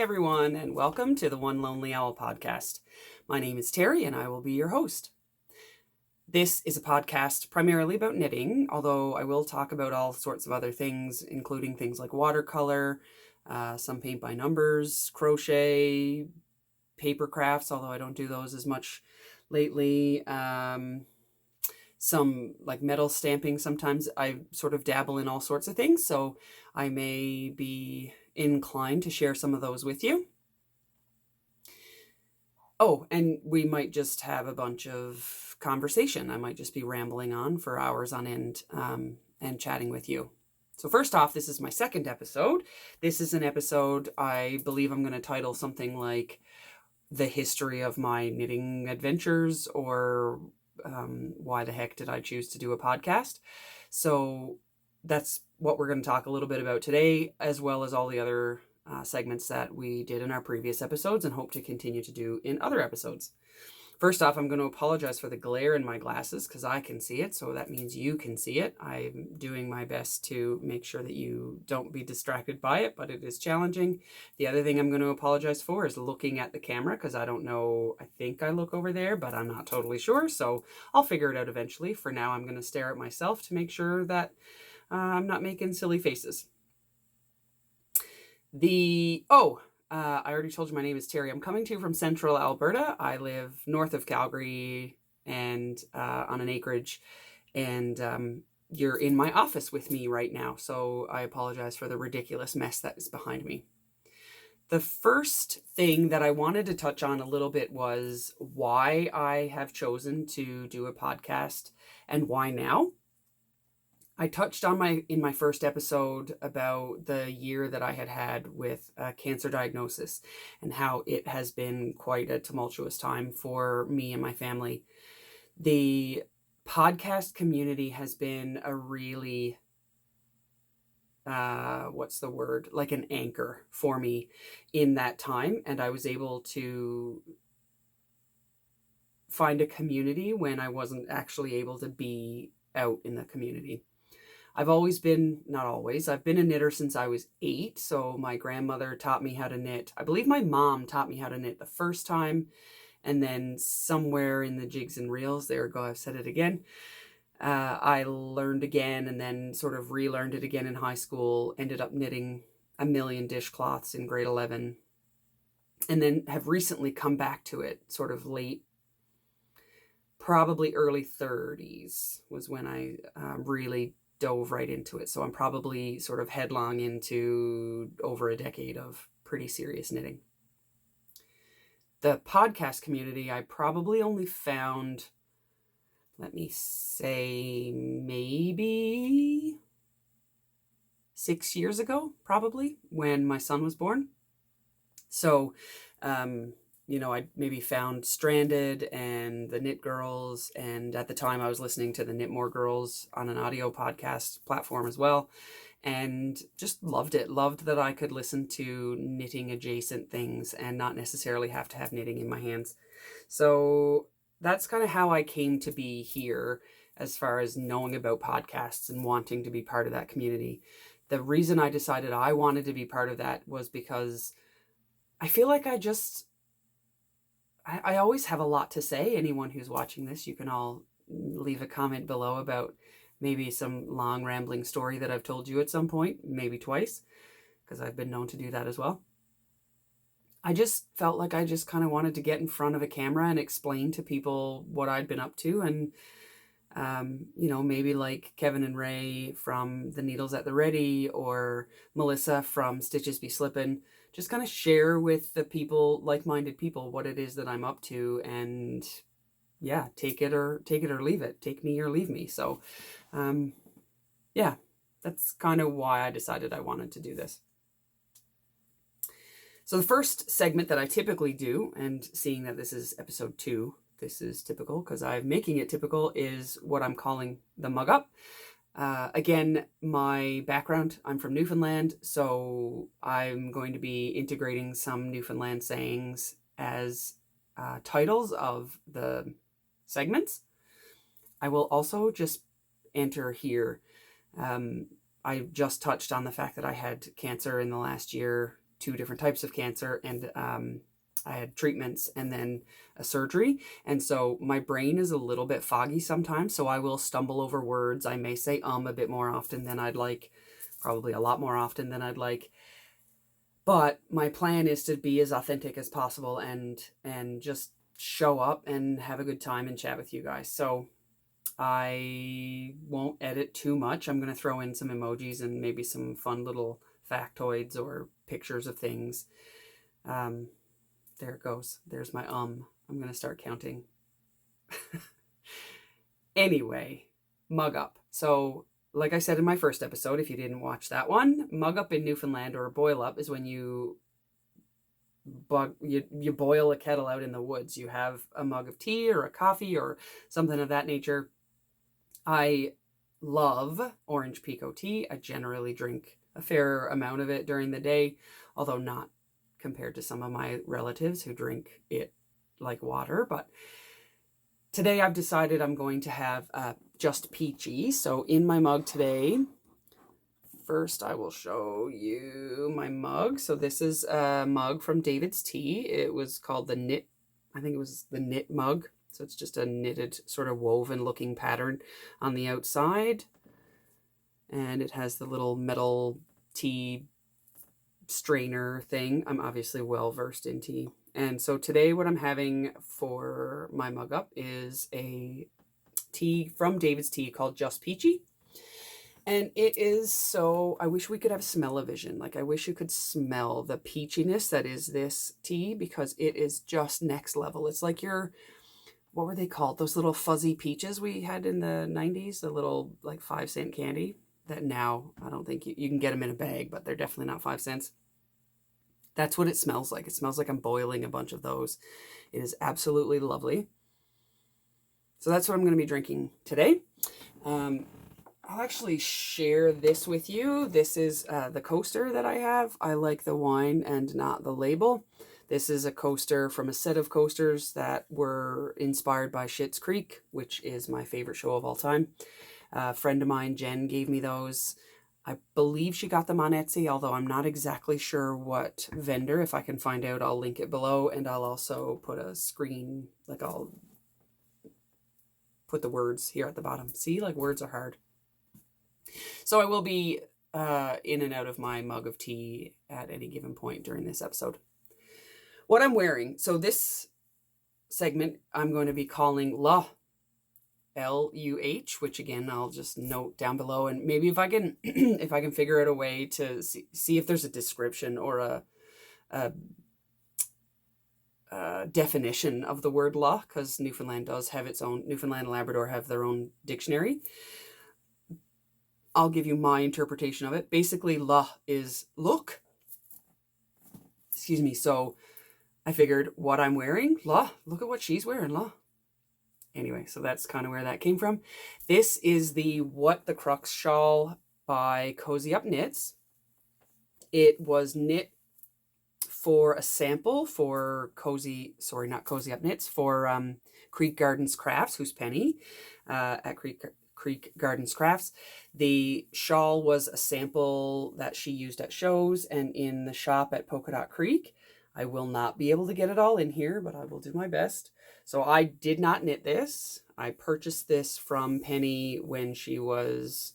everyone, and welcome to the One Lonely Owl podcast. My name is Terry, and I will be your host. This is a podcast primarily about knitting, although I will talk about all sorts of other things, including things like watercolor, some paint by numbers, crochet, paper crafts, although I don't do those as much lately. Some like metal stamping. Sometimes I sort of dabble in all sorts of things, so I may be inclined to share some of those with you. Oh, and we might just have a bunch of conversation. I might just be rambling on for hours on end and chatting with you. So first off, this is my second episode. This is an episode I believe I'm going to title something like The History of My Knitting Adventures, or why the heck did I choose to do a podcast? So that's what we're going to talk a little bit about today, as well as all the other segments that we did in our previous episodes and hope to continue to do in other episodes. First off, I'm going to apologize for the glare in my glasses because I can see it, so that means you can see it. I'm doing my best to make sure that you don't be distracted by it, but it is challenging. The other thing I'm going to apologize for is looking at the camera, because I don't know, I think I look over there, but I'm not totally sure, so I'll figure it out eventually. For now, I'm going to stare at myself to make sure that I'm not making silly faces. I already told you my name is Terry. I'm coming to you from central Alberta. I live north of Calgary and on an acreage, and you're in my office with me right now, so I apologize for the ridiculous mess that is behind me. The first thing that I wanted to touch on a little bit was why I have chosen to do a podcast and why now. I touched on in my first episode about the year that I had with cancer diagnosis and how it has been quite a tumultuous time for me and my family. The podcast community has been a really, like an anchor for me in that time. And I was able to find a community when I wasn't actually able to be out in the community. I've been a knitter since I was 8. So my grandmother taught me how to knit. I believe my mom taught me how to knit the first time. And then somewhere in the jigs and reels, there we go, I've said it again. I learned again and then sort of relearned it again in high school. Ended up knitting a million dishcloths in grade 11. And then have recently come back to it sort of late, probably early 30s was when I really dove right into it. So I'm probably sort of headlong into over a decade of pretty serious knitting. The podcast community, I probably only found, let me say, maybe 6 years ago, probably, when my son was born. So, I maybe found Stranded and the Knit Girls, and at the time I was listening to the Knitmore Girls on an audio podcast platform as well, and just loved it. Loved that I could listen to knitting adjacent things and not necessarily have to have knitting in my hands. So that's kind of how I came to be here as far as knowing about podcasts and wanting to be part of that community. The reason I decided I wanted to be part of that was because I feel like I always have a lot to say. Anyone who's watching this, you can all leave a comment below about maybe some long rambling story that I've told you at some point, maybe twice, because I've been known to do that as well. I just felt like I just kind of wanted to get in front of a camera and explain to people what I'd been up to. And, maybe like Kevin and Ray from The Needles at the Ready, or Melissa from Stitches Be Slippin', just kind of share with the people, like-minded people, what it is that I'm up to, and yeah, take it or leave it, take me or leave me. So, that's kind of why I decided I wanted to do this. So the first segment that I typically do, and seeing that this is episode 2, this is typical because I'm making it typical, is what I'm calling the mug up. Again, my background, I'm from Newfoundland, so I'm going to be integrating some Newfoundland sayings as titles of the segments. I will also just enter here. I just touched on the fact that I had cancer in the last year 2 different types of cancer, and I had treatments and then a surgery. And so my brain is a little bit foggy sometimes. So I will stumble over words. I may say a bit more often than I'd like, probably a lot more often than I'd like. But my plan is to be as authentic as possible and just show up and have a good time and chat with you guys. So I won't edit too much. I'm going to throw in some emojis and maybe some fun little factoids or pictures of things. There it goes. There's my I'm going to start counting. Anyway, mug up. So like I said in my first episode, if you didn't watch that one, mug up in Newfoundland, or boil up, is when you boil a kettle out in the woods. You have a mug of tea or a coffee or something of that nature. I love orange pekoe tea. I generally drink a fair amount of it during the day, although not compared to some of my relatives who drink it like water. But today I've decided I'm going to have just peachy. So in my mug today, first I will show you my mug. So this is a mug from David's Tea. It was called the Knit, I think it was the Knit mug. So it's just a knitted sort of woven looking pattern on the outside. And it has the little metal tea strainer thing. I'm obviously well versed in tea. And so today what I'm having for my mug up is a tea from David's Tea called Just Peachy. And it is so, I wish we could have smell-o-vision. Like I wish you could smell the peachiness that is this tea, because it is just next level. It's like what were they called? Those little fuzzy peaches we had in the 90s, the little like 5-cent candy that now I don't think you can get them in a bag, but they're definitely not 5 cents. That's what it smells like. It smells like I'm boiling a bunch of those. It is absolutely lovely. So that's what I'm going to be drinking today. I'll actually share this with you. This is the coaster that I have. I like the wine and not the label. This is a coaster from a set of coasters that were inspired by Schitt's Creek, which is my favorite show of all time. A friend of mine, Jen, gave me those. I believe she got them on Etsy, although I'm not exactly sure what vendor. If I can find out, I'll link it below, and I'll also put a screen, like I'll put the words here at the bottom. See, like words are hard. So I will be in and out of my mug of tea at any given point during this episode. What I'm wearing. So this segment I'm going to be calling La. L-U-H, which again I'll just note down below, and maybe if I can if I can figure out a way to see if there's a description or a definition of the word la, because Newfoundland does have its own, Newfoundland and Labrador have their own dictionary. I'll give you my interpretation of it. Basically, la is look. Excuse me. So I figured what I'm wearing, la, look at what she's wearing, la. Anyway, so that's kind of where that came from. This is the What the Crux shawl by Cozy Up Knits. It was knit for a sample for Cozy Up Knits, for Creek Gardens Crafts, who's Penny at Creek Gardens Crafts. The shawl was a sample that she used at shows and in the shop at Polka Dot Creek. I will not be able to get it all in here, but I will do my best. So I did not knit this. I purchased this from Penny when she was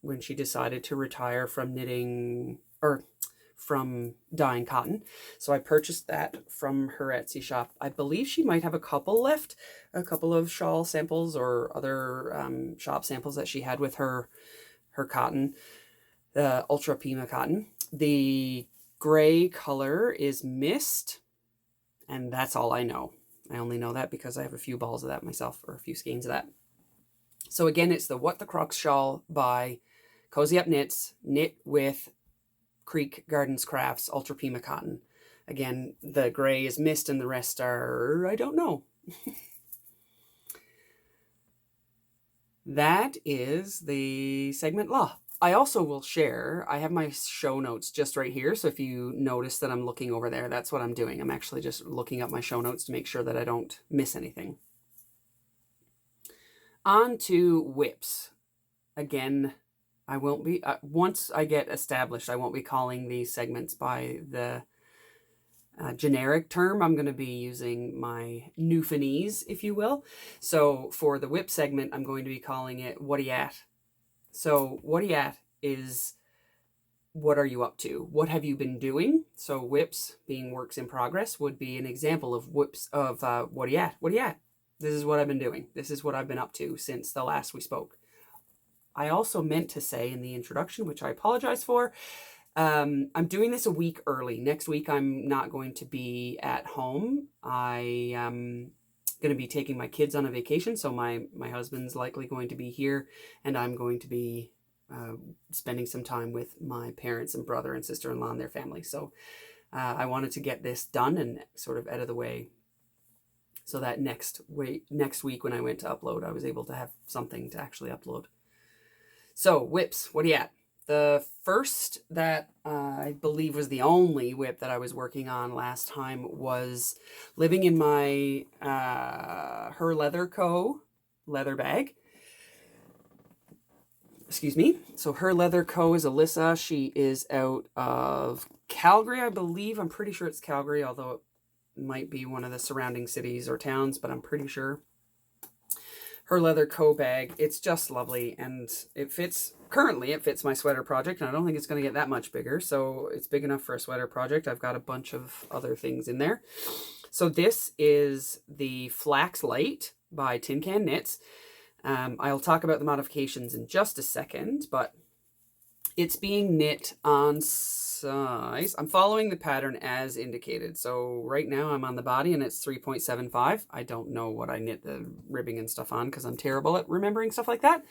when she decided to retire from knitting, or from dyeing cotton. So I purchased that from her Etsy shop. I believe she might have a couple left, a couple of shawl samples or other shop samples that she had with her cotton, the Ultra Pima cotton. The gray color is Mist, and that's all I know. I only know that because I have a few balls of that myself, or a few skeins of that. So again, it's the What the Crux shawl by Cozy Up Knits, knit with Creek Gardens Crafts Ultra Pima cotton. Again, the gray is Mist and the rest are, I don't know. That is the segment law. I also will share, I have my show notes just right here. So if you notice that I'm looking over there, that's what I'm doing. I'm actually just looking up my show notes to make sure that I don't miss anything. On to whips. Again, I won't be, once I get established, I won't be calling these segments by the generic term. I'm going to be using my Newfoundlandese, if you will. So for the whip segment, I'm going to be calling it What Ya At? So what Ya At is what are you up to? What have you been doing? So whips, being works in progress, would be an example of whips of what Ya At? What Ya At? This is what I've been doing. This is what I've been up to since the last we spoke. I also meant to say in the introduction, which I apologize for, I'm doing this a week early. Next week, I'm not going to be at home. I am going to be taking my kids on a vacation. So my husband's likely going to be here, and I'm going to be spending some time with my parents and brother and sister-in-law and their family. So I wanted to get this done and sort of out of the way, so that next week when I went to upload, I was able to have something to actually upload. So whips, what Ya At? The first that I believe was the only whip that I was working on last time was living in my Her Leather Co. leather bag. Excuse me. So Her Leather Co. is Alyssa. She is out of Calgary, I believe. I'm pretty sure it's Calgary, although it might be one of the surrounding cities or towns, but I'm pretty sure. Her Leather Co. bag. It's just lovely, and it fits my sweater project, and I don't think it's going to get that much bigger, so it's big enough for a sweater project. I've got a bunch of other things in there. So this is the Flax Light by Tin Can Knits. I'll talk about the modifications in just a second, but it's being knit on size. I'm following the pattern as indicated. So right now I'm on the body and it's 3.75. I don't know what I knit the ribbing and stuff on because I'm terrible at remembering stuff like that.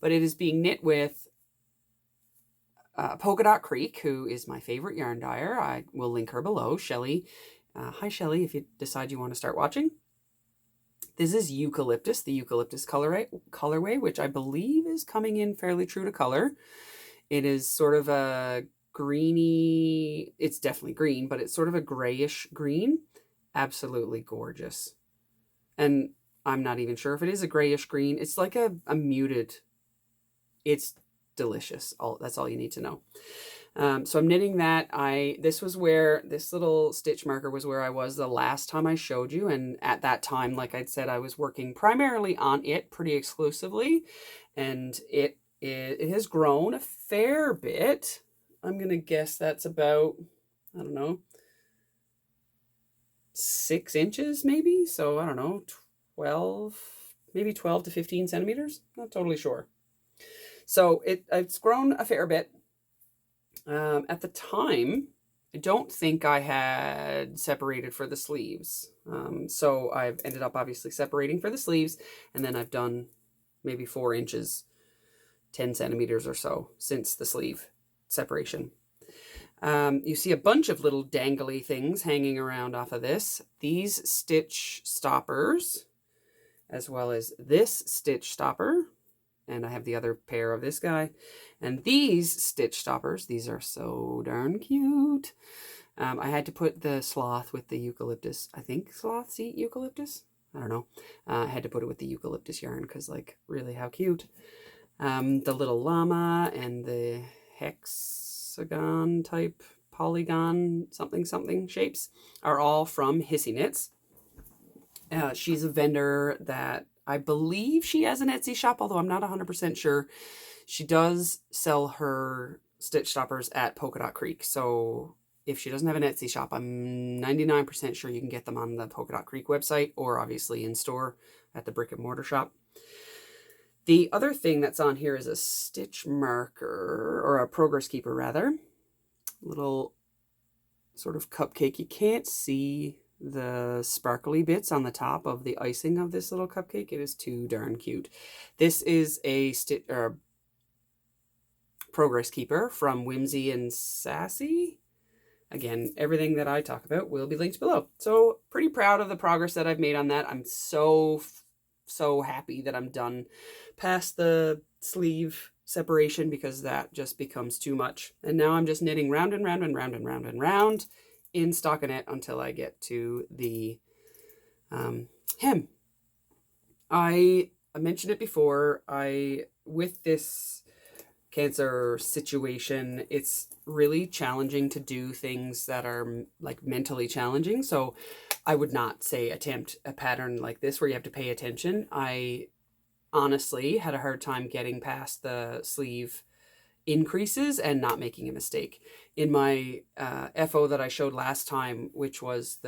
But it is being knit with Polka Dot Creek, who is my favorite yarn dyer. I will link her below. Shelly. Hi, Shelly, if you decide you want to start watching. This is Eucalyptus, the Eucalyptus colorway, which I believe is coming in fairly true to color. It is sort of a greeny, it's definitely green, but it's sort of a grayish green. Absolutely gorgeous. And I'm not even sure if it is a grayish green. It's like a muted, it's delicious. That's all you need to know. So I'm knitting that. This was where this little stitch marker was where I was the last time I showed you. And at that time, like I'd said, I was working primarily on it pretty exclusively. And it has grown a fair bit. I'm going to guess that's about, I don't know, 6 inches maybe. So I don't know, 12 to 15 centimeters. Not totally sure. So it's grown a fair bit. At the time, I don't think I had separated for the sleeves. So I've ended up obviously separating for the sleeves, and then I've done maybe 4 inches, 10 centimeters or so since the sleeve separation. You see a bunch of little dangly things hanging around off of this. These stitch stoppers, as well as this stitch stopper. And I have the other pair of this guy. And these stitch stoppers, these are so darn cute. I had to put the sloth with the eucalyptus. I think sloths eat eucalyptus. I don't know. I had to put it with the eucalyptus yarn because, like, really, how cute. The little llama and the hexagon type polygon something shapes are all from Hissy Knits. She's a vendor that I believe she has an Etsy shop, although I'm not 100% sure. She does sell her stitch stoppers at Polka Dot Creek. So if she doesn't have an Etsy shop, I'm 99% sure you can get them on the Polka Dot Creek website or obviously in store at the brick and mortar shop. The other thing that's on here is a stitch marker, or a progress keeper rather. Little sort of cupcake. You can't see the sparkly bits on the top of the icing of this little cupcake. It is too darn cute. This is a progress keeper from Whimsy and Sassy. Again, everything that I talk about will be linked below. So pretty proud of the progress that I've made on that. I'm so happy that I'm done past the sleeve separation because that just becomes too much. And now I'm just knitting round and round and round and round and round in stockinette until I get to the hem. I mentioned it before. With this Cancer situation, it's really challenging to do things that are like mentally challenging. So I would not say attempt a pattern like this where you have to pay attention. I honestly had a hard time getting past the sleeve increases and not making a mistake. In my FO that I showed last time, which was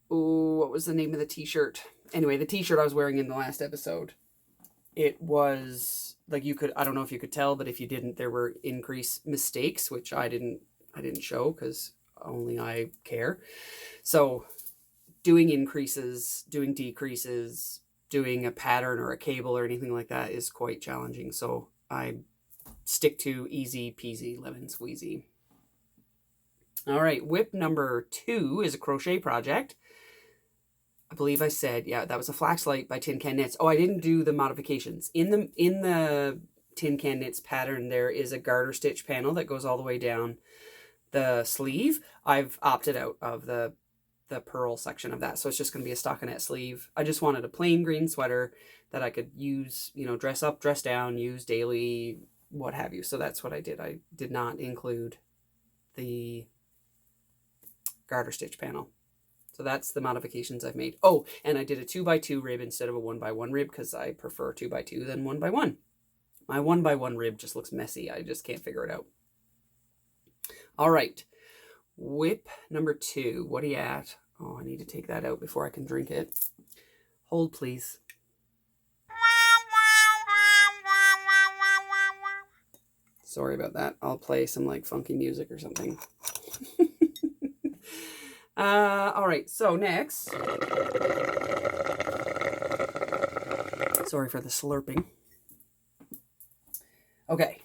what was the name of the t-shirt? Anyway, the t-shirt I was wearing in the last episode, it was like, I don't know if you could tell, but if you didn't, there were increase mistakes, which I didn't show because only I care. So doing increases, doing decreases, doing a pattern or a cable or anything like that is quite challenging. So I stick to easy peasy lemon squeezy. All right, whip number 2 is a crochet project. I believe I said, yeah, that was a Flax Light by Tin Can Knits. Oh, I didn't do the modifications. In the Tin Can Knits pattern, there is a garter stitch panel that goes all the way down the sleeve. I've opted out of the purl section of that, so it's just going to be a stockinette sleeve. I just wanted a plain green sweater that I could use, dress up, dress down, use daily, what have you. So that's what I did. I did not include the garter stitch panel. So that's the modifications I've made. Oh, and I did a 2x2 rib instead of a 1x1 rib because I prefer 2x2 than 1x1. My 1x1 rib just looks messy. I just can't figure it out. All right. Whip number 2. What are you at? Oh, I need to take that out before I can drink it. Hold, please. Sorry about that. I'll play some like funky music or something. All right, so next. Sorry for the slurping. Okay.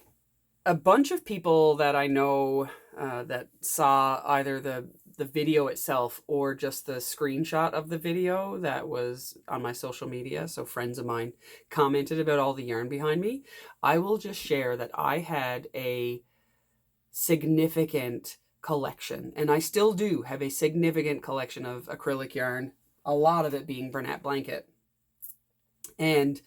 A bunch of people that I know that saw either the video itself or just the screenshot of the video that was on my social media, so friends of mine, commented about all the yarn behind me. I will just share that I had a significant collection, and I still do have a significant collection of acrylic yarn, a lot of it being Bernat Blanket. And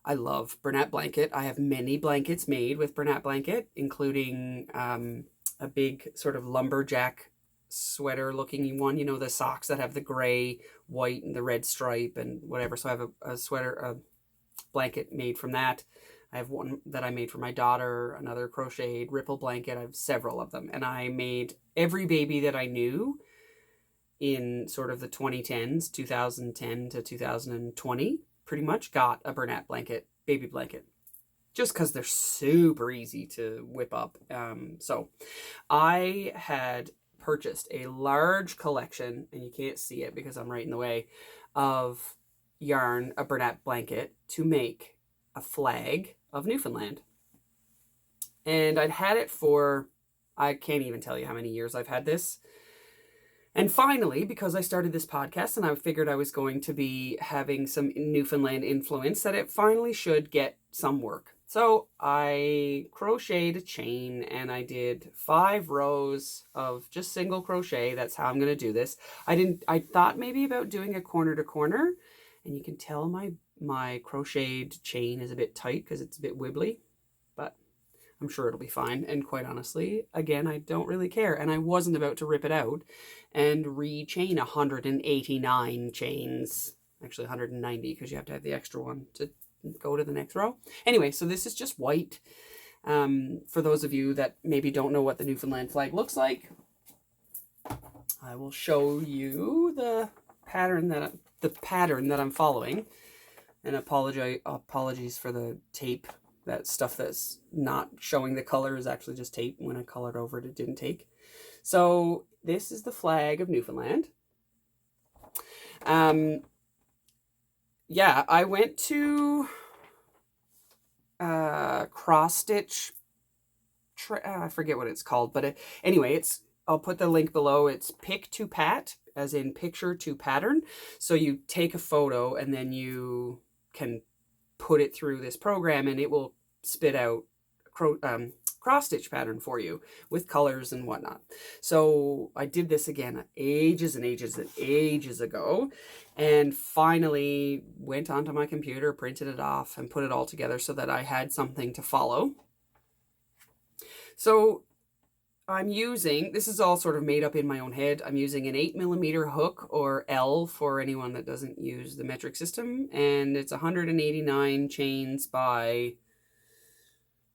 I love Bernat Blanket. I have many blankets made with Bernat Blanket, including a big sort of lumberjack sweater looking one, the socks that have the gray, white, and the red stripe and whatever. So I have a sweater, a blanket made from that. I have one that I made for my daughter, another crocheted ripple blanket. I have several of them. And I made every baby that I knew in sort of the 2010s, 2010 to 2020, pretty much got a Bernat Blanket, baby blanket, just because they're super easy to whip up. So I had purchased a large collection, and you can't see it because I'm right in the way, of yarn, a Bernat Blanket, to make a flag of Newfoundland. And I'd had it for, I can't even tell you how many years I've had this. And finally, because I started this podcast and I figured I was going to be having some Newfoundland influence, that it finally should get some work. So I crocheted a chain and I did 5 rows of just single crochet. That's how I'm going to do this. I thought maybe about doing a corner to corner, and you can tell my crocheted chain is a bit tight because it's a bit wibbly, but I'm sure it'll be fine. And quite honestly, again, I don't really care. And I wasn't about to rip it out and rechain 189 chains, actually 190, because you have to have the extra one to go to the next row. Anyway, so this is just white. For those of you that maybe don't know what the Newfoundland flag looks like, I will show you the pattern that I'm following. And apologies for the tape. That stuff that's not showing the color is actually just tape. When I colored over it, it didn't take. So this is the flag of Newfoundland. Yeah, I went to cross stitch. I forget what it's called, but anyway, I'll put the link below. It's pick to pat, as in picture to pattern. So you take a photo and then you can put it through this program and it will spit out cross stitch pattern for you with colors and whatnot. So I did this again ages and ages and ages ago, and finally went onto my computer, printed it off, and put it all together so that I had something to follow. So I'm using, this is all sort of made up in my own head. I'm using an 8mm hook, or L for anyone that doesn't use the metric system. And it's 189 chains by,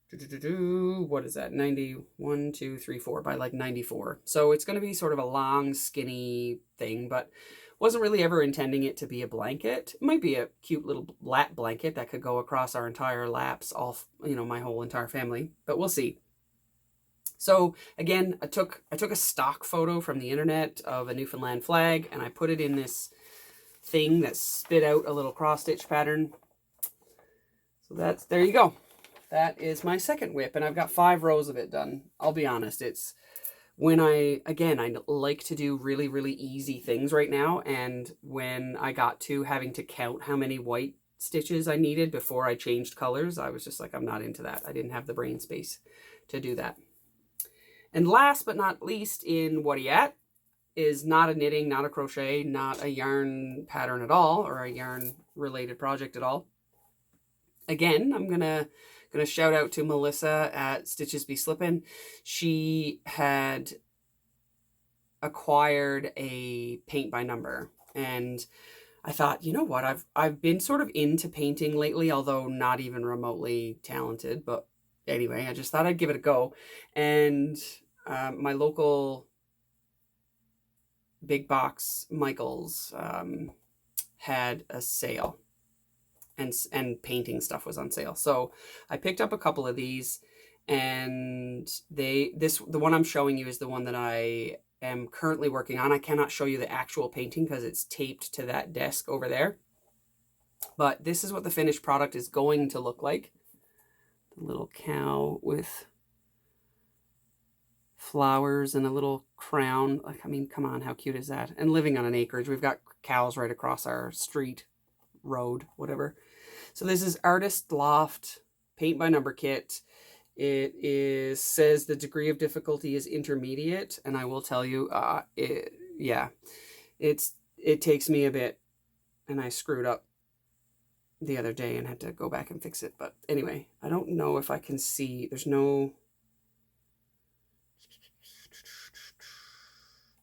what is that? 91, 2, 3, 4 by like 94. So it's going to be sort of a long, skinny thing, but wasn't really ever intending it to be a blanket. It might be a cute little lap blanket that could go across our entire laps, all, you know, my whole entire family, but we'll see. So again, I took a stock photo from the internet of a Newfoundland flag, and I put it in this thing that spit out a little cross stitch pattern. So that's, there you go. That is my second whip, and I've got 5 rows of it done. I'll be honest, it's when I like to do really, really easy things right now, and when I got to having to count how many white stitches I needed before I changed colors, I was just like, I'm not into that. I didn't have the brain space to do that. And last but not least in What Ya At is not a knitting, not a crochet, not a yarn pattern at all, or a yarn related project at all. Again, I'm gonna shout out to Melissa at Stitches Be Slippin. She had acquired a paint by number, and I thought, you know what, I've been sort of into painting lately, although not even remotely talented, but anyway, I just thought I'd give it a go. And my local big box Michael's had a sale, and painting stuff was on sale. So I picked up a couple of these, and the one I'm showing you is the one that I am currently working on. I cannot show you the actual painting because it's taped to that desk over there. But this is what the finished product is going to look like. The little cow with flowers and a little crown. Like, I mean, come on, how cute is that? And living on an acreage. We've got cows right across our street, road, whatever. So this is Artist Loft paint by number kit. It says the degree of difficulty is intermediate, and I will tell you, it takes me a bit, and I screwed up the other day and had to go back and fix it. But anyway, I don't know if I can see, there's no,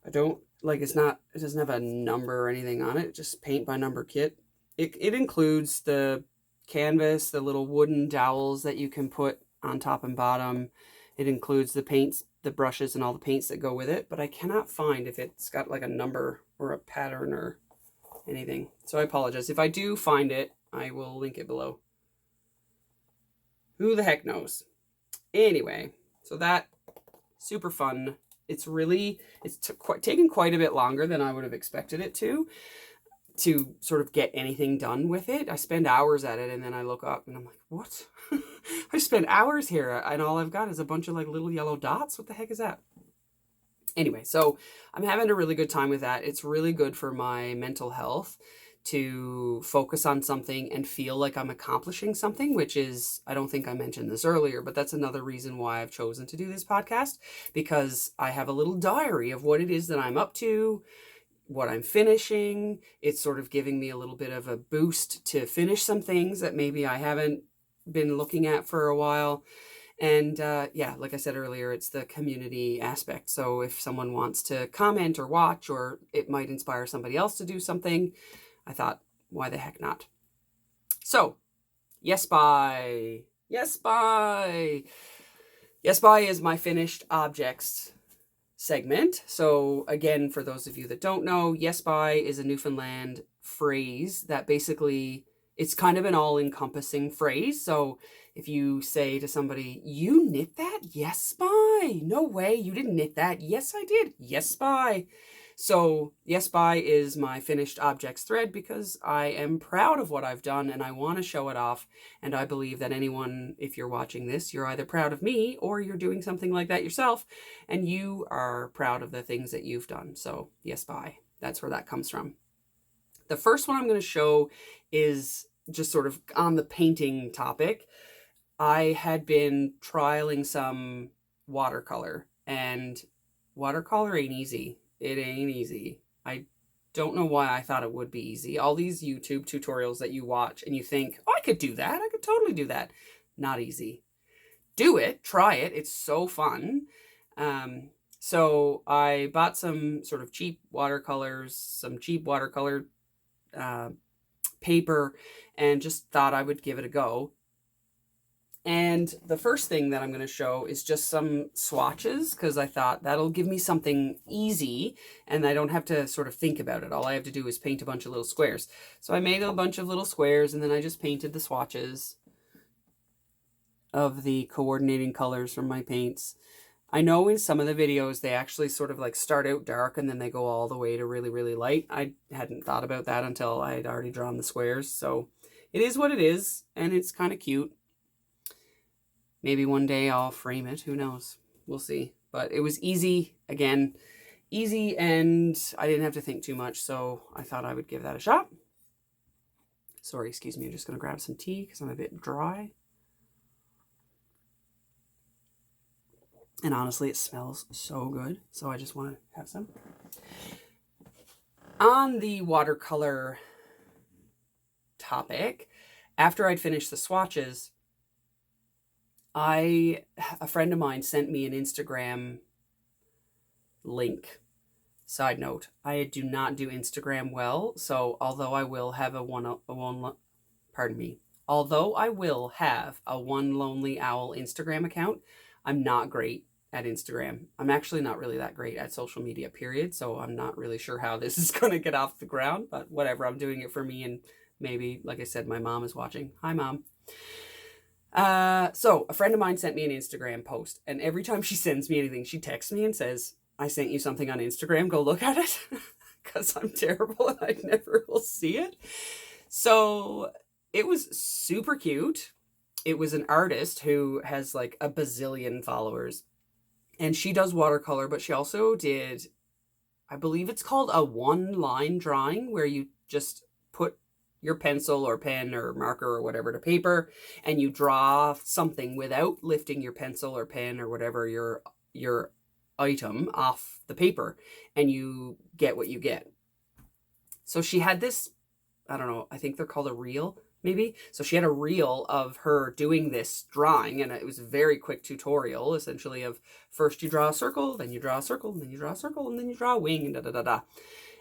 I don't, like, it's not, it doesn't have a number or anything on it, just paint by number kit. It includes the canvas, the little wooden dowels that you can put on top and bottom. It includes the paints, the brushes, and all the paints that go with it, but I cannot find if it's got like a number or a pattern or anything. So I apologize. If I do find it, I will link it below. Who the heck knows? Anyway, so that, super fun. It's taken quite a bit longer than I would have expected it to sort of get anything done with it. I spend hours at it, and then I look up and I'm like, what? I spent hours here, and all I've got is a bunch of like little yellow dots. What the heck is that? Anyway, so I'm having a really good time with that. It's really good for my mental health to focus on something and feel like I'm accomplishing something, which is, I don't think I mentioned this earlier, but that's another reason why I've chosen to do this podcast, because I have a little diary of what it is that I'm up to, what I'm finishing. It's sort of giving me a little bit of a boost to finish some things that maybe I haven't been looking at for a while. And yeah, like I said earlier, it's the community aspect. So if someone wants to comment or watch, or it might inspire somebody else to do something, I thought, why the heck not? So, Yes By. Yes By. Yes By is my finished objects segment. So again, for those of you that don't know, Yes By is a Newfoundland phrase that basically, it's kind of an all-encompassing phrase. So if you say to somebody, you knit that? Yes By. No way, you didn't knit that. Yes, I did. Yes By. So Yes By is my finished objects thread because I am proud of what I've done and I want to show it off. And I believe that anyone, if you're watching this, you're either proud of me or you're doing something like that yourself and you are proud of the things that you've done. So Yes By, that's where that comes from. The first one I'm going to show is just sort of on the painting topic. I had been trialing some watercolor, and watercolor ain't easy. It ain't easy. I don't know why I thought it would be easy. All these YouTube tutorials that you watch and you think, oh, I could do that. I could totally do that. Not easy. Do it. Try it. It's so fun. So I bought some sort of cheap watercolors, some cheap watercolor paper, and just thought I would give it a go. And the first thing that I'm going to show is just some swatches, because I thought that'll give me something easy and I don't have to sort of think about it. All I have to do is paint a bunch of little squares. So I made a bunch of little squares and then I just painted the swatches of the coordinating colors from my paints. I know in some of the videos they actually sort of like start out dark and then they go all the way to really, really light. I hadn't thought about that until I had already drawn the squares. So it is what it is, and it's kind of cute. Maybe one day I'll frame it. Who knows? We'll see. But it was easy. Again, easy, and I didn't have to think too much. So I thought I would give that a shot. Sorry, excuse me. I'm just going to grab some tea because I'm a bit dry. And honestly, it smells so good. So I just want to have some. On the watercolor topic, after I'd finished the swatches, a friend of mine sent me an Instagram link. Side note, I do not do Instagram well, so although I will have although I will have a One Lonely Owl Instagram account, I'm not great at Instagram. I'm actually not really that great at social media, period, so I'm not really sure how this is going to get off the ground, but whatever, I'm doing it for me, and maybe, like I said, my mom is watching. Hi, Mom. So a friend of mine sent me an Instagram post, and every time she sends me anything, she texts me and says, I sent you something on Instagram, go look at it, because I'm terrible and I never will see it. So it was super cute. It was an artist who has like a bazillion followers, and she does watercolor, but she also did, I believe it's called a one-line drawing, where you just put your pencil or pen or marker or whatever to paper, and you draw something without lifting your pencil or pen or whatever your item off the paper, and you get what you get. So she had this, I don't know, I think they're called a reel, maybe. So she had a reel of her doing this drawing, and it was a very quick tutorial, essentially, of first you draw a circle, then you draw a circle, and then you draw a circle, and then you draw a wing, and da-da-da-da.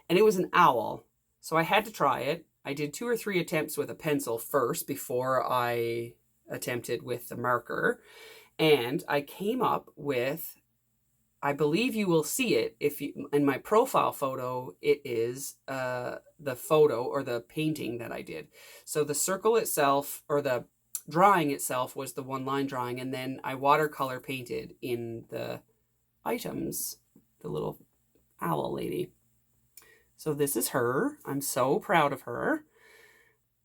And it was an owl. So I had to try it. I did 2 or 3 attempts with a pencil first before I attempted with the marker. And I came up with, I believe you will see it if you, in my profile photo, it is the photo or the painting that I did. So the circle itself, or the drawing itself, was the one-line drawing, and then I watercolor painted in the items, the little owl lady. So this is her. I'm so proud of her.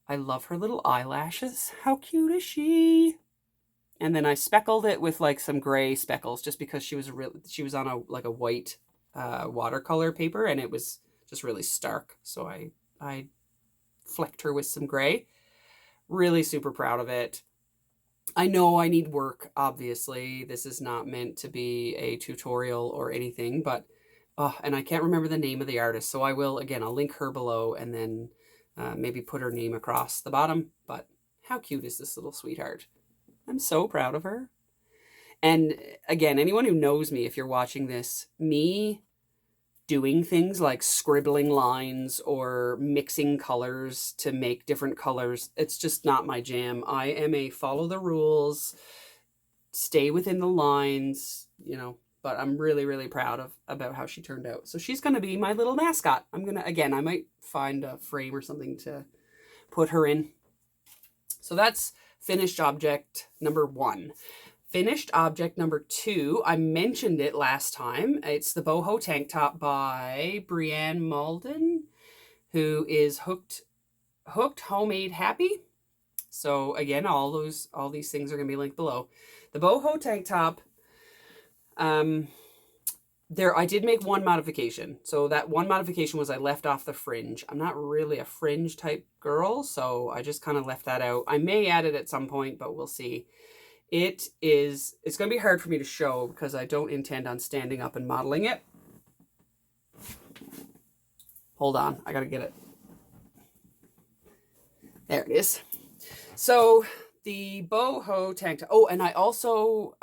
I love her little eyelashes. How cute is she? And then I speckled it with like some gray speckles, just because she was on a white watercolor paper, and it was just really stark. So I flecked her with some gray. Really super proud of it. I know I need work, obviously. This is not meant to be a tutorial or anything, but and I can't remember the name of the artist, so I will, again, I'll link her below, and then maybe put her name across the bottom. But how cute is this little sweetheart? I'm so proud of her. And again, anyone who knows me, if you're watching this, me doing things like scribbling lines or mixing colors to make different colors, it's just not my jam. I am a follow the rules, stay within the lines, but I'm really, really proud about how she turned out. So she's going to be my little mascot. I might find a frame or something to put her in. So that's finished object number 1. Finished object number 2, I mentioned it last time. It's the Boho tank top by Breann Mauldin, who is hooked, homemade, happy. So again, all these things are going to be linked below. The Boho tank top, I did make one modification. So that one modification was I left off the fringe. I'm not really a fringe type girl, so I just kind of left that out. I may add it at some point, but we'll see. It's going to be hard for me to show because I don't intend on standing up and modeling it. Hold on, I got to get it. There it is. So the boho tank top. Oh, and I also,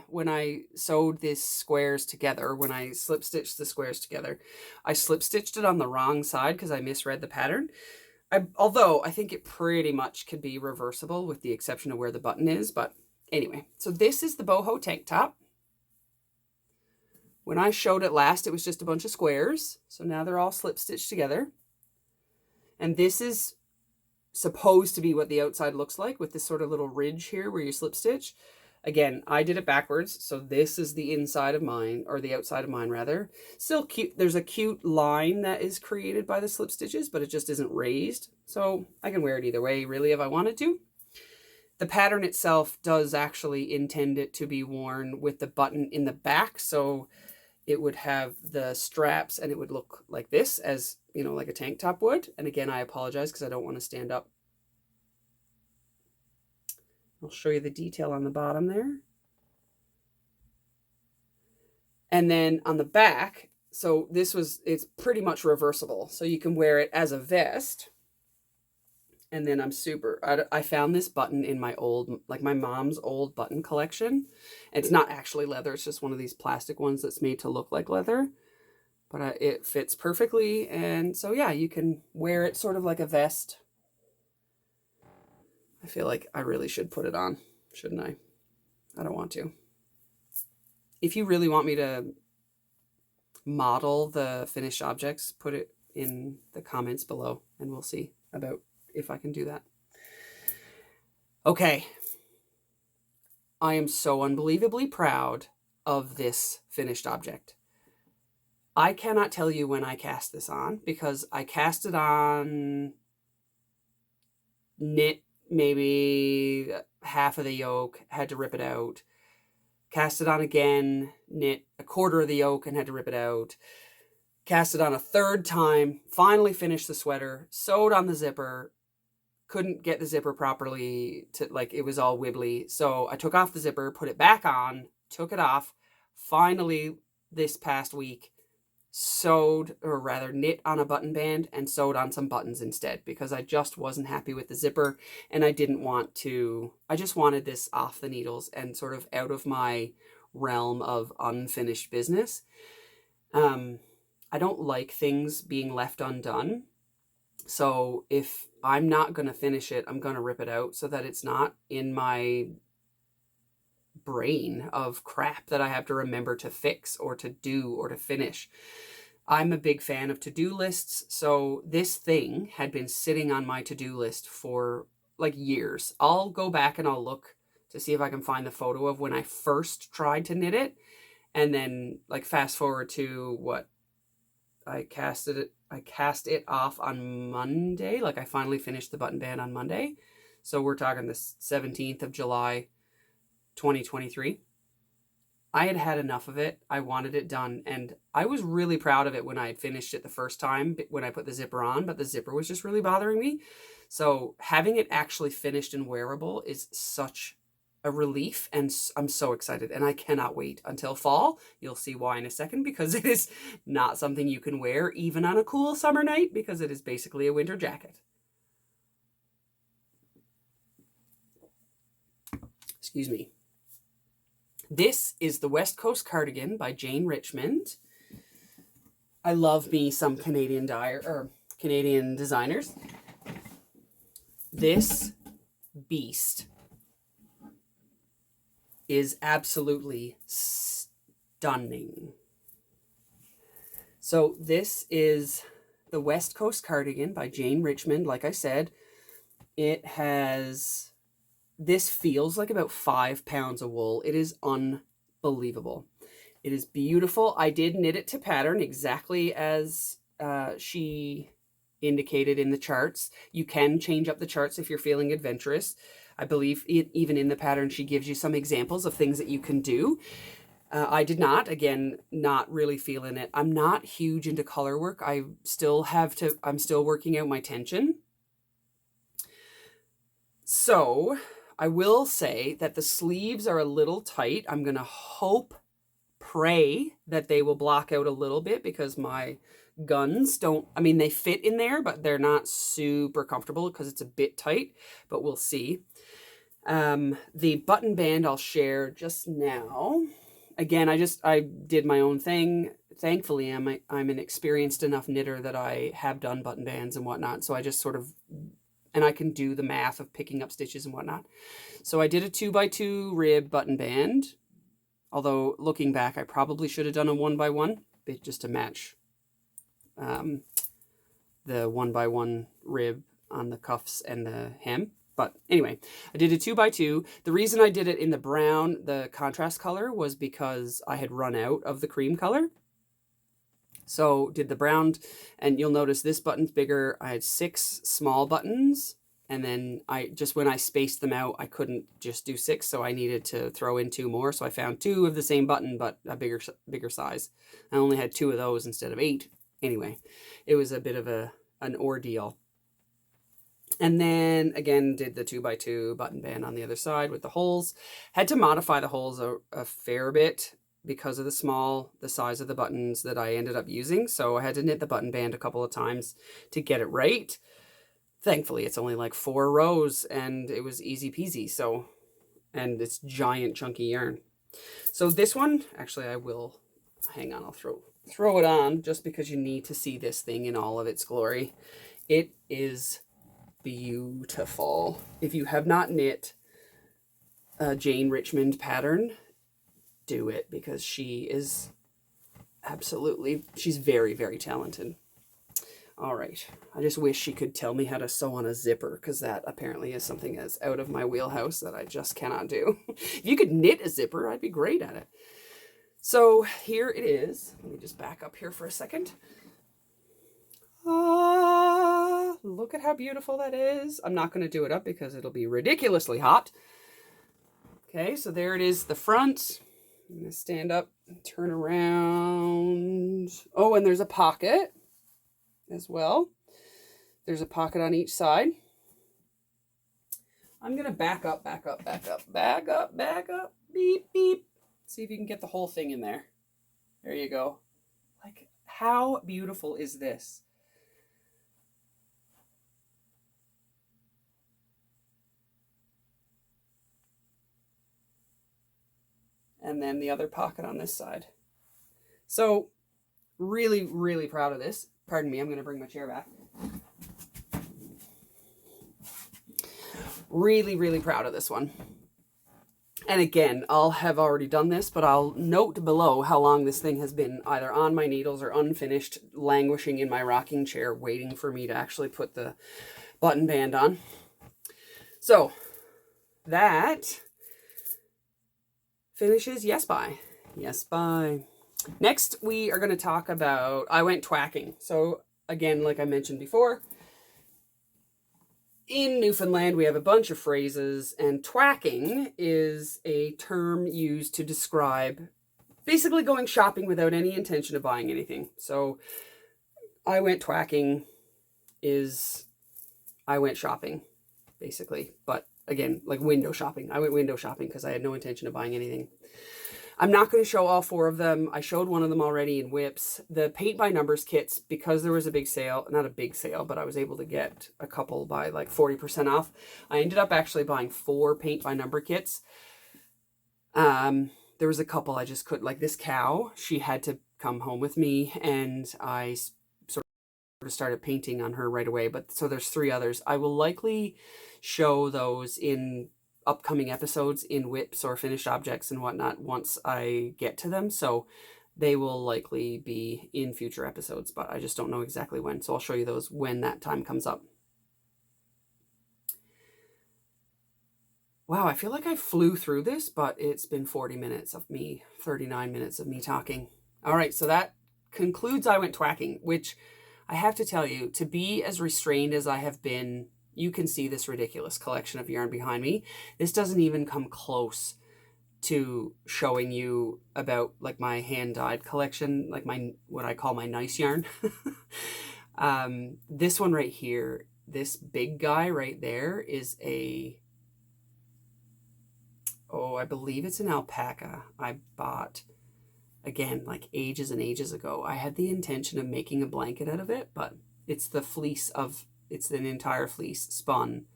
when I sewed these squares together, when I slip stitched the squares together, I slip stitched it on the wrong side because I misread the pattern. Although I think it pretty much could be reversible with the exception of where the button is. But anyway, so this is the boho tank top. When I showed it last, it was just a bunch of squares. So now they're all slip stitched together. And this is supposed to be what the outside looks like with this sort of little ridge here where you slip stitch. Again, I did it backwards, so this is the inside of mine, or the outside of mine rather. Still cute. There's a cute line that is created by the slip stitches, but it just isn't raised. So I can wear it either way really if I wanted to. The pattern itself does actually intend it to be worn with the button in the back, so it would have the straps and it would look like this, as you know, like a tank top would. And again, I apologize because I don't want to stand up. I'll show you the detail on the bottom there. And then on the back, so it's pretty much reversible. So you can wear it as a vest. And then I found this button in my my mom's old button collection. It's not actually leather. It's just one of these plastic ones that's made to look like leather. But it fits perfectly. And so, yeah, you can wear it sort of like a vest. I feel like I really should put it on, shouldn't I? I don't want to. If you really want me to model the finished objects, put it in the comments below and we'll see about if I can do that. Okay. I am so unbelievably proud of this finished object. I cannot tell you when I cast this on because I cast it on, knit maybe half of the yoke, had to rip it out. Cast it on again, knit a quarter of the yoke and had to rip it out. Cast it on a third time, finally finished the sweater, sewed on the zipper, couldn't get the zipper properly, it was all wibbly. So I took off the zipper, put it back on, took it off. Finally, this past week, knit on a button band and sewed on some buttons instead because I just wasn't happy with the zipper and I just wanted this off the needles and sort of out of my realm of unfinished business. I don't like things being left undone. So if I'm not going to finish it, I'm going to rip it out so that it's not in my brain of crap that I have to remember to fix or to do or to finish. I'm a big fan of to-do lists, so this thing had been sitting on my to-do list for like years. I'll go back and I'll look to see if I can find the photo of when I first tried to knit it, and then like fast forward to what I cast it off on Monday. Like I finally finished the button band on Monday. So we're talking the 17th of July, 2023. I had enough of it. I wanted it done. And I was really proud of it when I had finished it the first time when I put the zipper on, but the zipper was just really bothering me. So having it actually finished and wearable is such a relief, and I'm so excited, and I cannot wait until fall. You'll see why in a second, because it is not something you can wear even on a cool summer night because it is basically a winter jacket. Excuse me. This is the Westcoast Cardigan by Jane Richmond. I love me some Canadian designers. This beast is absolutely stunning. So this is the Westcoast Cardigan by Jane Richmond. Like I said, this feels like about 5 pounds of wool. It is unbelievable. It is beautiful. I did knit it to pattern exactly as she indicated in the charts. You can change up the charts if you're feeling adventurous. I believe even in the pattern, she gives you some examples of things that you can do. I did not, again, not really feeling it. I'm not huge into color work. I'm still working out my tension. So I will say that the sleeves are a little tight. I'm going to pray that they will block out a little bit because my guns don't, I mean, they fit in there, but they're not super comfortable because it's a bit tight, but we'll see. The button band I'll share just now. Again, I did my own thing. Thankfully, I'm an experienced enough knitter that I have done button bands and whatnot. So I just sort of, and I can do the math of picking up stitches and whatnot. So I did a 2x2 rib button band. Although looking back, I probably should have done a 1x1 just to match the 1x1 rib on the cuffs and the hem. But anyway, I did a 2x2. The reason I did it in the brown, the contrast color, was because I had run out of the cream color. So did the brown, and you'll notice this button's bigger. I had 6 small buttons, and then when I spaced them out, I couldn't just do 6, so I needed to throw in 2 more. So I found 2 of the same button, but a bigger size. I only had 2 of those instead of 8. Anyway, it was a bit of an ordeal. And then again, did the 2x2 button band on the other side with the holes. Had to modify the holes a fair bit because of the size of the buttons that I ended up using. So I had to knit the button band a couple of times to get it right. Thankfully, it's only like 4 rows and it was easy peasy. So, and it's giant chunky yarn. So this one, actually I will, hang on, I'll throw it on just because you need to see this thing in all of its glory. It is beautiful. If you have not knit a Jane Richmond pattern, do it, because she is she's very, very talented. All right. I just wish she could tell me how to sew on a zipper, because that apparently is something that's out of my wheelhouse that I just cannot do. If you could knit a zipper, I'd be great at it. So here it is. Let me just back up here for a second. Look at how beautiful that is. I'm not going to do it up because it'll be ridiculously hot. Okay, so there it is, the front. I'm going to stand up, turn around. Oh, and there's a pocket as well. There's a pocket on each side. I'm going to back up, beep, beep. See if you can get the whole thing in there. There you go. Like, how beautiful is this? And then the other pocket on this side. So really, really proud of this. Pardon me, I'm going to bring my chair back. Really, really proud of this one. And again, I'll have already done this, but I'll note below how long this thing has been either on my needles or unfinished, languishing in my rocking chair, waiting for me to actually put the button band on. So that finishes Yes Bye. Yes Bye. Next, we are going to talk about, I went twacking. So again, like I mentioned before, in Newfoundland, we have a bunch of phrases, and twacking is a term used to describe basically going shopping without any intention of buying anything. So I went twacking is I went shopping, basically. But again, like window shopping. I went window shopping because I had no intention of buying anything. I'm not going to show all 4 of them. I showed one of them already in Whips. The paint by numbers kits, because there was a big sale, not a big sale, but I was able to get a couple by like 40% off. I ended up actually buying 4 paint by number kits. There was a couple I just couldn't, like this cow, she had to come home with me, and I sort of started painting on her right away. But so there's 3 others. I will likely show those in upcoming episodes in Whips or finished objects and whatnot once I get to them. So they will likely be in future episodes, but I just don't know exactly when. So I'll show you those when that time comes up. Wow, I feel like I flew through this, but it's been 40 minutes of me, 39 minutes of me talking. All right, so that concludes I Went Twacking, which I have to tell you, to be as restrained as I have been, you can see this ridiculous collection of yarn behind me. This doesn't even come close to showing you about like my hand-dyed collection, like my, what I call my nice yarn. This one right here, this big guy right there is a I believe it's an alpaca I bought, again, like ages and ages ago. I had the intention of making a blanket out of it, but it's it's an entire fleece spun,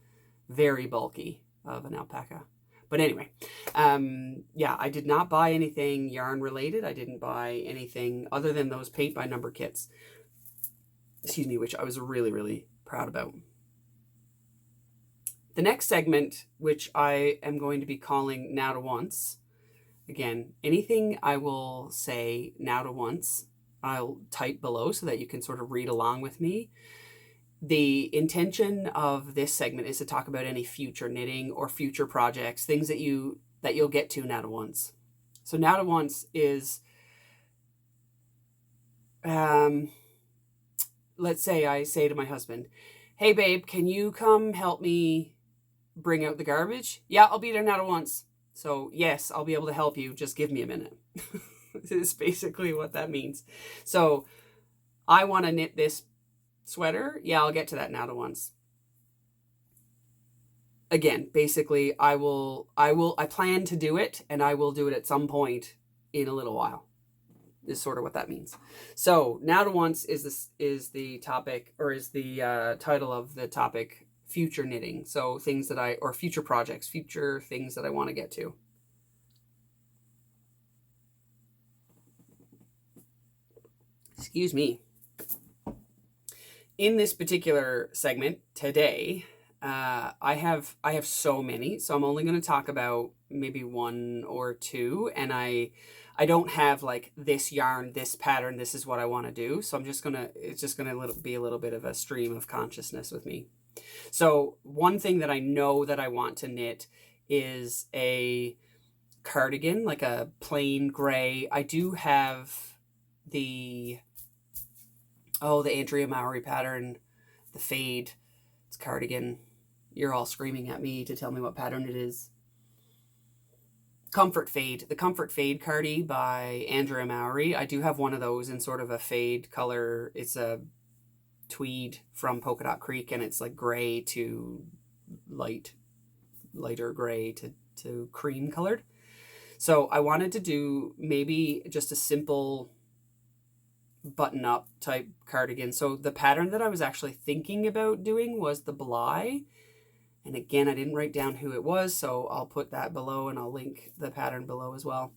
very bulky, of an alpaca. But anyway, yeah, I did not buy anything yarn related. I didn't buy anything other than those paint by number kits, which I was really, really proud about. The next segment, which I am going to be calling Now to Once. Again, anything I will say now to once, I'll type below so that you can sort of read along with me. The intention of this segment is to talk about any future knitting or future projects, things that you'll get to now to once. So now to once is, let's say I say to my husband, "Hey babe, can you come help me bring out the garbage?" "Yeah, I'll be there now to once." So yes, I'll be able to help you. Just give me a minute. This is basically what that means. So I want to knit this sweater. Yeah, I'll get to that now to once. Again, basically, I plan to do it, and I will do it at some point in a little while. Is sort of what that means. So now to once is the topic, or is the title of the topic, future knitting. So things that or future projects, future things that I want to get to. Excuse me. In this particular segment today, I have so many, so I'm only going to talk about maybe one or two, and I don't have like this yarn, this pattern, this is what I want to do. So it's just gonna be a little bit of a stream of consciousness with me. So one thing that I know that I want to knit is a cardigan, like a plain gray. I do have the Andrea Mowry pattern, the fade. It's cardigan. You're all screaming at me to tell me what pattern it is. Comfort Fade. The Comfort Fade Cardi by Andrea Mowry. I do have one of those in sort of a fade color. It's a tweed from Polka Dot Creek, and it's like gray to lighter gray to cream colored. So I wanted to do maybe just a simple button-up type cardigan. So the pattern that I was actually thinking about doing was the Bly. And again, I didn't write down who it was, so I'll put that below, and I'll link the pattern below as well.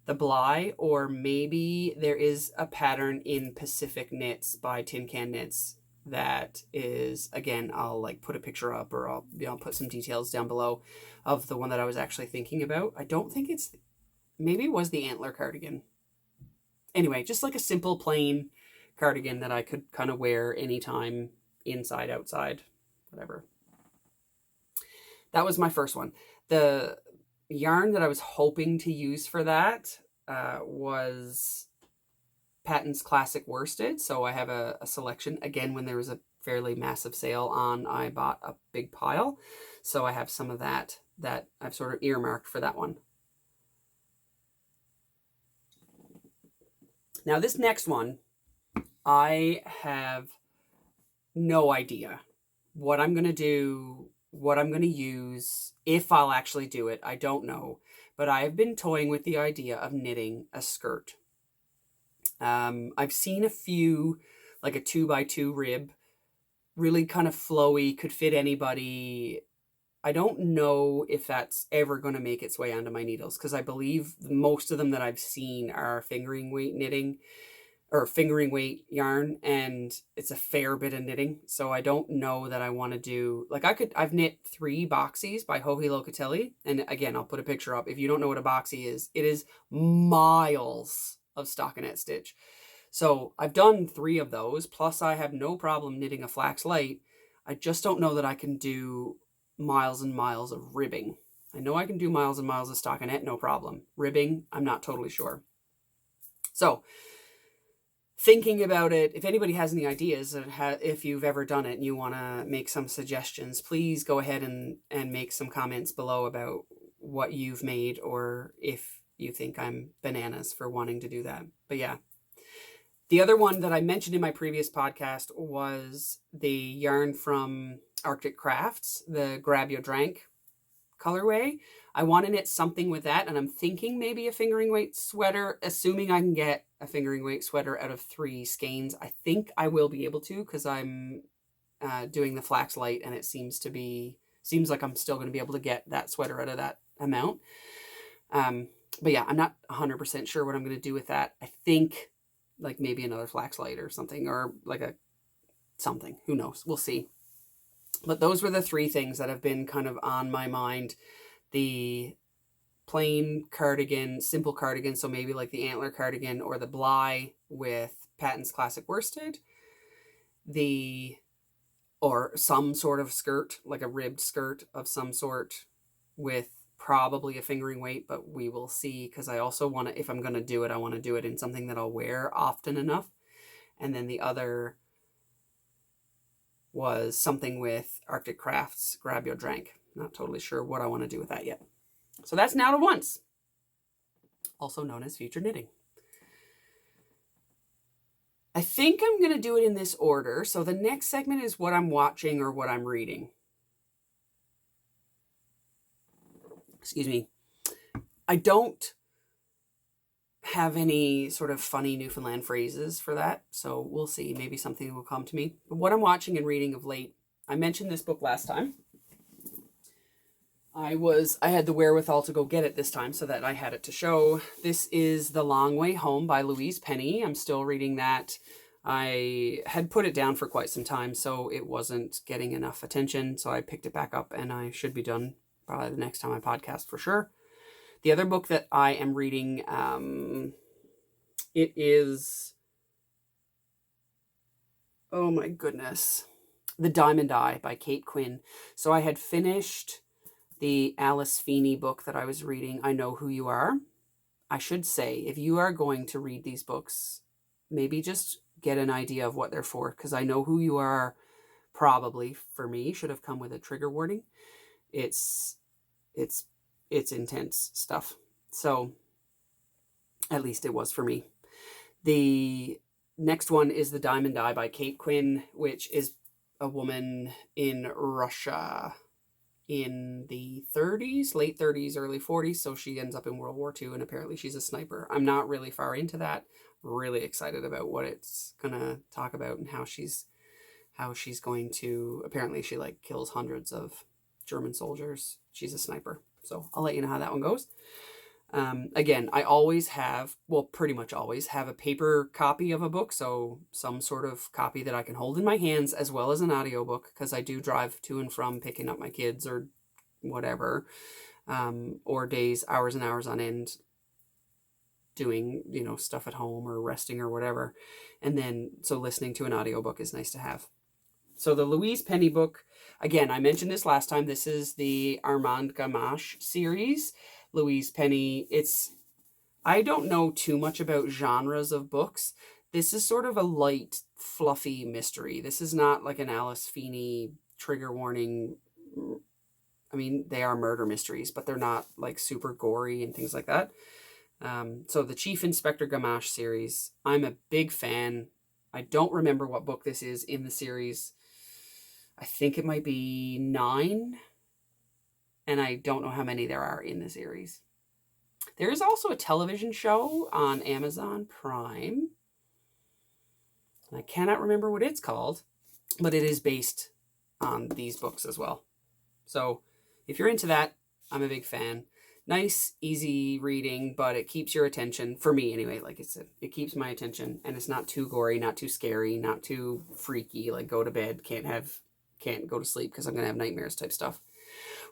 The Bly, or maybe there is a pattern in Pacific Knits by Tin Can Knits that is, again, I'll like put a picture up, or I'll put some details down below of the one that I was actually thinking about. I don't think maybe it was the Antler cardigan. Anyway, just like a simple plain cardigan that I could kind of wear anytime, inside, outside, whatever. That was my first one. The yarn that I was hoping to use for that was Patton's Classic Worsted. So I have a selection. Again, when there was a fairly massive sale on, I bought a big pile. So I have some of that I've sort of earmarked for that one. Now this next one, I have no idea what I'm going to do, what I'm going to use, if I'll actually do it. I don't know. But I've been toying with the idea of knitting a skirt. I've seen a few, like a 2x2 rib, really kind of flowy, could fit anybody. I don't know if that's ever going to make its way onto my needles, because I believe most of them that I've seen are fingering weight knitting, or fingering weight yarn, and it's a fair bit of knitting. So I don't know that I want to do, like I've knit 3 boxies by Joji Locatelli. And again, I'll put a picture up. If you don't know what a boxy is, it is miles of stockinette stitch. So I've done 3 of those, plus I have no problem knitting a Flax Light. I just don't know that I can do miles and miles of ribbing. I know I can do miles and miles of stockinette, no problem. Ribbing, I'm not totally sure. So thinking about it, if anybody has any ideas, if you've ever done it and you want to make some suggestions, please go ahead and make some comments below about what you've made, or if you think I'm bananas for wanting to do that. But yeah. The other one that I mentioned in my previous podcast was the yarn from Arctic Crafts, the Grab Your Drank colorway. I want to knit something with that, and I'm thinking maybe a fingering weight sweater, assuming I can get a fingering weight sweater out of 3 skeins. I think I will be able to, because I'm doing the Flax Light, and it seems like I'm still going to be able to get that sweater out of that amount. But yeah, I'm not 100% sure what I'm going to do with that. I think like maybe another Flax Light or something, or like something, who knows, we'll see. But those were the 3 things that have been kind of on my mind. The plain cardigan, simple cardigan, so maybe like the Antler cardigan or the Bly with Patton's Classic Worsted, or some sort of skirt, like a ribbed skirt of some sort with probably a fingering weight, but we will see, because I also want to, if I'm going to do it, I want to do it in something that I'll wear often enough. And then the other was something with Arctic Crafts Grab Your Drank. Not totally sure what I want to do with that yet. So that's Now to Once, also known as Future Knitting. I think I'm going to do it in this order. So the next segment is what I'm watching or what I'm reading. Excuse me. I don't have any sort of funny Newfoundland phrases for that, so we'll see. Maybe something will come to me. But what I'm watching and reading of late, I mentioned this book last time. I had the wherewithal to go get it this time so that I had it to show. This is The Long Way Home by Louise Penny. I'm still reading that. I had put it down for quite some time, so it wasn't getting enough attention. So I picked it back up, and I should be done probably the next time I podcast for sure. The other book that I am reading, it is, oh my goodness, The Diamond Eye by Kate Quinn. So I had finished the Alice Feeney book that I was reading, I Know Who You Are. I should say, if you are going to read these books, maybe just get an idea of what they're for, because I Know Who You Are probably, for me, should have come with a trigger warning. It's intense stuff. So at least it was for me. The next one is The Diamond Eye by Kate Quinn, which is a woman in Russia in the 30s, late 30s, early 40s. So she ends up in World War II, and apparently she's a sniper. I'm not really far into that. Really excited about what it's going to talk about and how she's going to, apparently she like kills hundreds of German soldiers. She's a sniper. So I'll let you know how that one goes. Again, I always have, well, pretty much always have a paper copy of a book. So some sort of copy that I can hold in my hands, as well as an audiobook, because I do drive to and from picking up my kids or whatever, or days, hours and hours on end doing, stuff at home or resting or whatever. And then, so listening to an audiobook is nice to have. So the Louise Penny book, again, I mentioned this last time. This is the Armand Gamache series. Louise Penny, I don't know too much about genres of books. This is sort of a light, fluffy mystery. This is not like an Alice Feeney trigger warning. I mean, they are murder mysteries, but they're not like super gory and things like that. So the Chief Inspector Gamache series, I'm a big fan. I don't remember what book this is in the series. I think it might be 9. And I don't know how many there are in the series. There is also a television show on Amazon Prime. And I cannot remember what it's called, but it is based on these books as well. So if you're into that, I'm a big fan. Nice, easy reading, but it keeps your attention, for me anyway, like I said, it keeps my attention, and it's not too gory, not too scary, not too freaky, like go to bed, can't go to sleep because I'm going to have nightmares type stuff.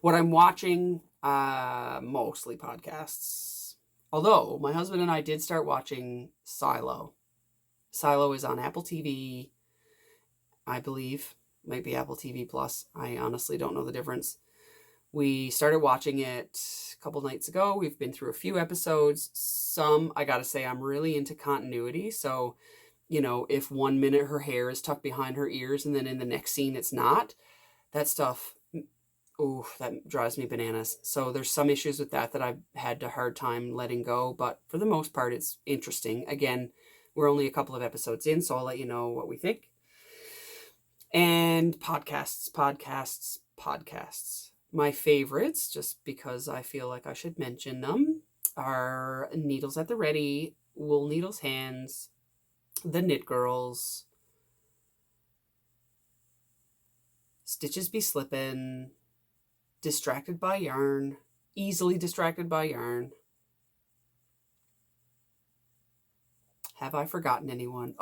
What I'm watching, mostly podcasts. Although, my husband and I did start watching Silo. Silo is on Apple TV, I believe. Might be Apple TV Plus. I honestly don't know the difference. We started watching it a couple nights ago. We've been through a few episodes. Some, I gotta say, I'm really into continuity. So, if 1 minute her hair is tucked behind her ears and then in the next scene it's not, that stuff... oh, that drives me bananas. So there's some issues with that I've had a hard time letting go, but for the most part, it's interesting. Again, we're only a couple of episodes in, so I'll let you know what we think. And podcasts. My favorites, just because I feel like I should mention them, are Needles at the Ready, Wool Needles Hands, the Knit Girls, Stitches Be Slippin, Distracted by Yarn, Easily Distracted by Yarn. Have I forgotten anyone?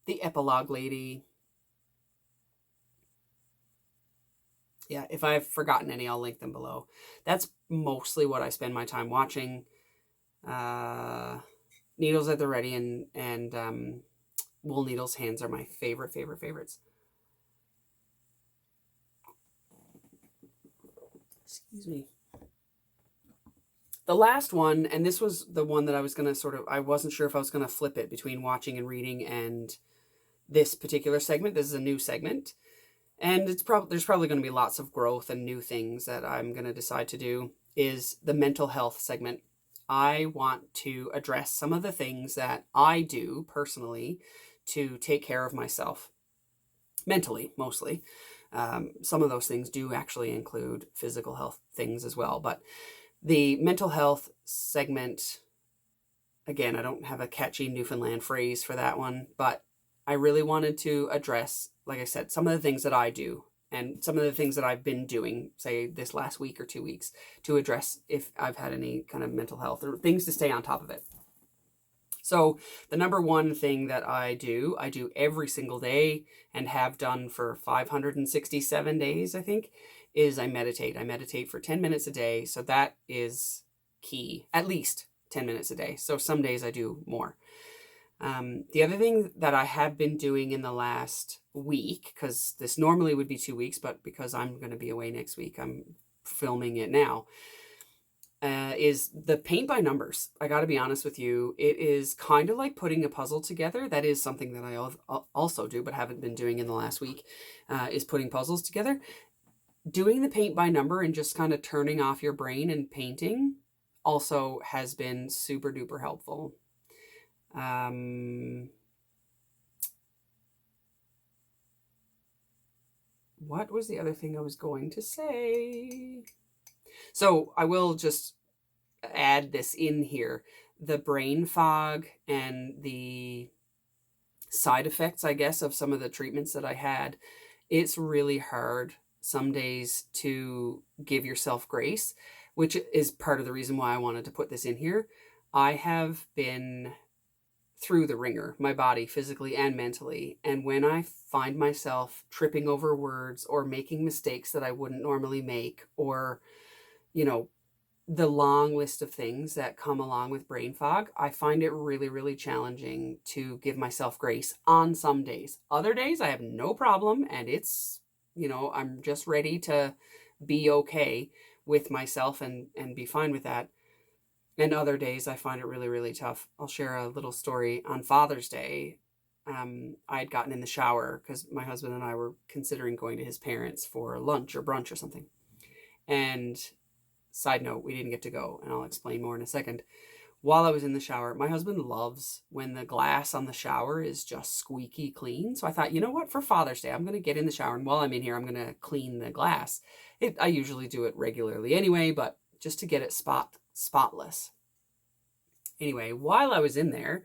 The Epilogue Lady. Yeah, if I've forgotten any, I'll link them below. That's mostly what I spend my time watching. Needles at the Ready and Wool Needles Hands are my favorites. Excuse me. The last one, and this was the one that I was going to I wasn't sure if I was going to flip it between watching and reading and this particular segment. This is a new segment. And there's probably going to be lots of growth and new things that I'm going to decide to do, is the mental health segment. I want to address some of the things that I do personally to take care of myself, mentally mostly. Some of those things do actually include physical health things as well. But the mental health segment, again, I don't have a catchy Newfoundland phrase for that one, but I really wanted to address, like I said, some of the things that I do and some of the things that I've been doing, say this last week or 2 weeks, to address if I've had any kind of mental health or things to stay on top of it. So the number one thing that I do every single day and have done for 567 days, I think, is I meditate. I meditate for 10 minutes a day. So that is key, at least 10 minutes a day. So some days I do more. The other thing that I have been doing in the last week, because this normally would be 2 weeks, but because I'm going to be away next week, I'm filming it now, is the paint by numbers. I got to be honest with you. It is kind of like putting a puzzle together. That is something that I also do, but haven't been doing in the last week, is putting puzzles together. Doing the paint by number and just kind of turning off your brain and painting also has been super duper helpful. What was the other thing I was going to say? So I will just add this in here. The brain fog and the side effects, I guess, of some of the treatments that I had. It's really hard some days to give yourself grace, which is part of the reason why I wanted to put this in here. I have been through the ringer, my body, physically and mentally. And when I find myself tripping over words or making mistakes that I wouldn't normally make, or, the long list of things that come along with brain fog, I find it really, really challenging to give myself grace on some days. Other days I have no problem, and it's, I'm just ready to be okay with myself and be fine with that. And other days I find it really, really tough. I'll share a little story. On Father's Day, I had gotten in the shower because my husband and I were considering going to his parents for lunch or brunch or something. And side note, we didn't get to go, and I'll explain more in a second. While I was in the shower, my husband loves when the glass on the shower is just squeaky clean. So I thought, you know what, for Father's Day, I'm going to get in the shower, and while I'm in here, I'm going to clean the glass. I usually do it regularly anyway, but just to get it spotless. Anyway, while I was in there,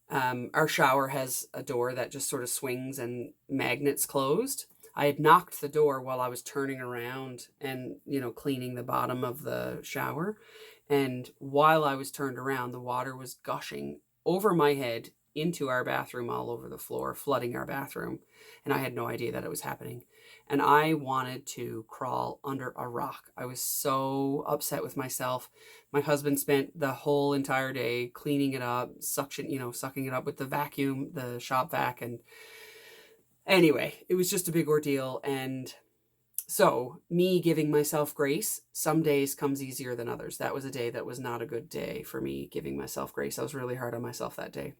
our shower has a door that just sort of swings and magnets closed. I had knocked the door while I was turning around and, cleaning the bottom of the shower. And while I was turned around, the water was gushing over my head into our bathroom, all over the floor, flooding our bathroom. And I had no idea that it was happening. And I wanted to crawl under a rock. I was so upset with myself. My husband spent the whole entire day cleaning it up, sucking it up with the vacuum, the shop vac. And anyway, it was just a big ordeal. And so me giving myself grace, some days comes easier than others. That was a day that was not a good day for me giving myself grace. I was really hard on myself that day.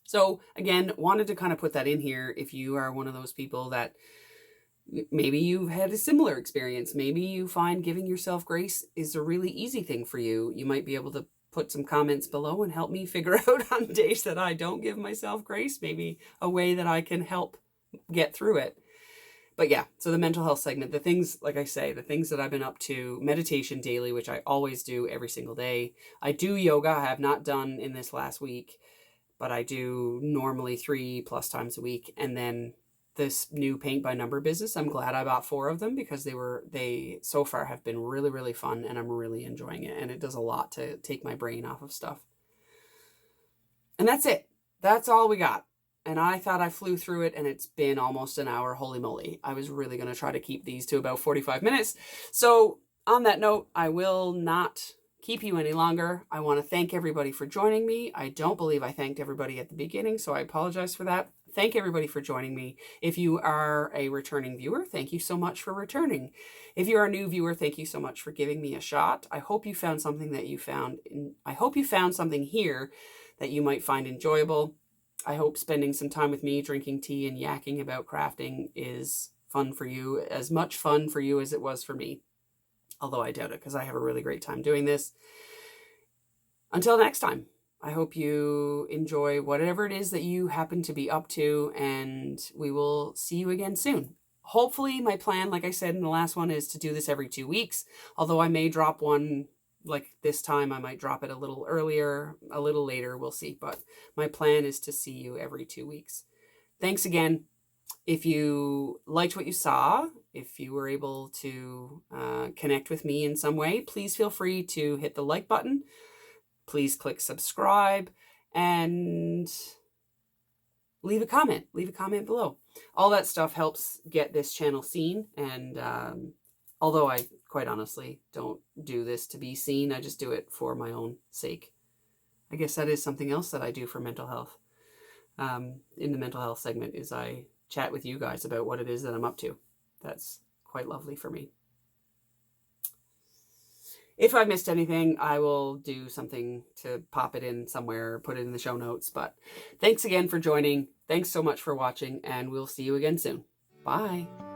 So again, wanted to kind of put that in here. If you are one of those people that maybe you've had a similar experience, maybe you find giving yourself grace is a really easy thing for you. You might be able to put some comments below and help me figure out on days that I don't give myself grace, maybe a way that I can help get through it. But yeah, so the mental health segment, the things, like I say, the things that I've been up to, meditation daily, which I always do every single day. I do yoga. I have not done in this last week, but I do normally 3+ times a week. And then this new paint by number business, I'm glad I bought 4 of them because they so far have been really, really fun, and I'm really enjoying it. And it does a lot to take my brain off of stuff. And that's it. That's all we got. And I thought I flew through it, and it's been almost an hour. Holy moly. I was really going to try to keep these to about 45 minutes. So on that note, I will not keep you any longer. I want to thank everybody for joining me. I don't believe I thanked everybody at the beginning, so I apologize for that. Thank everybody for joining me. If you are a returning viewer, thank you so much for returning. If you're a new viewer, thank you so much for giving me a shot. I hope you found something I hope you found something here that you might find enjoyable. I hope spending some time with me drinking tea and yakking about crafting is fun for you, as much fun for you as it was for me. Although I doubt it, because I have a really great time doing this. Until next time, I hope you enjoy whatever it is that you happen to be up to, and we will see you again soon. Hopefully, my plan, like I said in the last one, is to do this every 2 weeks, although I may drop one. Like this time, I might drop it a little earlier, a little later, we'll see. But my plan is to see you every 2 weeks. Thanks again. If you liked what you saw, if you were able to connect with me in some way, please feel free to hit the like button. Please click subscribe and leave a comment. Leave a comment below. All that stuff helps get this channel seen. And although I quite honestly don't do this to be seen, I just do it for my own sake. I guess that is something else that I do for mental health. In the mental health segment is I chat with you guys about what it is that I'm up to. That's quite lovely for me. If I missed anything, I will do something to pop it in somewhere, put it in the show notes. But thanks again for joining. Thanks so much for watching, and we'll see you again soon. Bye.